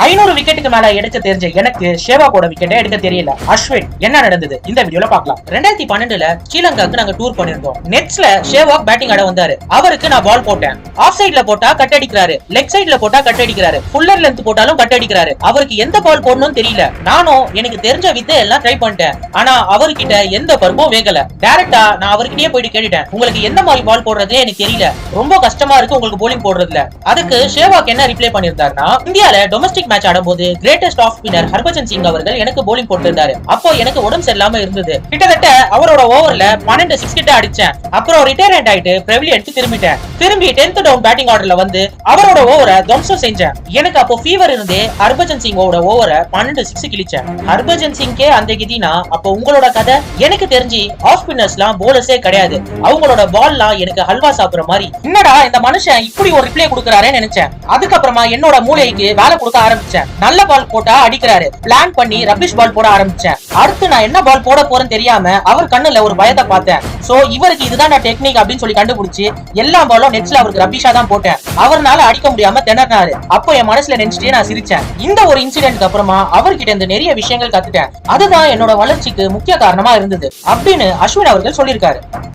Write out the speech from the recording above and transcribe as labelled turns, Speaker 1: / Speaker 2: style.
Speaker 1: 500 விக்கெட்டுக்கு மேல எடுக்க தெரிஞ்ச எனக்கு ஷேவாகோட விக்கெட்டை எடுக்க தெரியல. அஸ்வின் என்ன நடந்தது இந்த வீடியோல பார்க்கலாம். 2012ல ஸ்ரீலங்காக்கு நாங்க டூர் பண்ணிருந்தோம். நெட்ஸ்ல ஷேவாக் பேட்டிங் ஆட வந்தாரு. அவருக்கு நான் பால் போட்டேன். ஆஃப் சைட்ல போட்டா கட் அடிக்கிறாரு, லெக் சைட்ல போட்டா கட் அடிக்கிறாரு, ஃபுல்லர் லென்த் போட்டாலும் கட் அடிக்கிறாரு. அவருக்கு எந்த பால் போடணும்னு தெரியல. நானும் எனக்கு தெரிஞ்ச வித்தை எல்லாம் ட்ரை பண்ணிட்டேன். ஆனா அவர்கிட்ட எந்த பருப்பும் வேகல. டைரக்டா நான் அவர்கிட்டயே போயிட்டு கேட்டுட்டேன், உங்களுக்கு எந்த மாதிரி பால் போடுறதே எனக்கு தெரியல, ரொம்ப கஷ்டமா இருக்கு உங்களுக்கு போலிங் போடுறதுல. அதுக்கு ஷேவாக் என்ன ரிப்ளை பண்ணிருந்தாருன்னா, இந்தியால டொமஸ்டிக் மேட்ச் ஆடும்போது greatest off spinner Harbhajan Singh அவர்கள் எனக்கு போலிங் போட்டிருந்தாரு. அப்போ எனக்கு உடம்பு சரியில்லாம இருந்தது. கிட்டத்தட்ட அவரோட ஓவர்ல 12 6 கிட்ட அடிச்சேன். அப்புறம் ரிட்டையர்மெண்ட் ஆயிட்டு பிரெவிலியன் திரும்பிட்டேன். திரும்பி 10th டவுன் பேட்டிங் ஆர்டர்ல வந்து அவரோட ஓவரை துவம்சம் செஞ்சேன். எனக்கு அப்போ ஃபீவர் இருந்தே ஹர்பஜன் சிங்கோட ஓவரை 12 6 கிழிச்சேன். ஹர்பஜன் சிங்கே அந்த கிதினா அப்போ உங்களோட கதை. எனக்கு தெரிஞ்சு ஆஃப் ஸ்பின்னர்ஸ்லாம் போலர்ஸே கிடையாது. அவங்களோட பால்லாம் எனக்கு ஹல்வா சாப்பிடுற மாதிரி. என்னடா இந்த மனுஷன் இப்படி ஒரு ரிப்ளை கொடுக்கறாரேன்னு நினைச்சேன். அதுக்கப்புறமா என்னோட மூளைக்கு வேலை கொடுக்க ஆரம்பிச்சேன். நல்ல பால் போட்டா அடிக்கிறாரு, பிளான் பண்ணி ரபிஷ் பால் போட ஆரம்பிச்சேன். அடுத்து நான் என்ன பால் போட போறேன்னு தெரியாம அவர் கண்ணுல ஒரு பயத்தை பார்த்தேன். சோ இவருக்கு இதுதான் டெக்னிக் அப்படின்னு சொல்லி கண்டுபிடிச்சு எல்லா பாலும் நெட்ஸ்ல அவருக்கு ரபிஷா தான் போட்டேன். அவர்னால அடிக்க முடியாம திணறினாரு. அப்போ என் மனசுல நினைச்சிட்டே நான் சிரிச்சேன். இந்த ஒரு இன்சிடென்ட்க்கு அப்புறமா அவர்கிட்ட இருந்து நிறைய விஷயங்கள் கத்துட்டேன். அதுதான் என்னோட வளர்ச்சிக்கு முக்கிய காரணமா இருந்தது அப்படின்னு அஸ்வின் அவர்கள் சொல்லியிருக்காரு.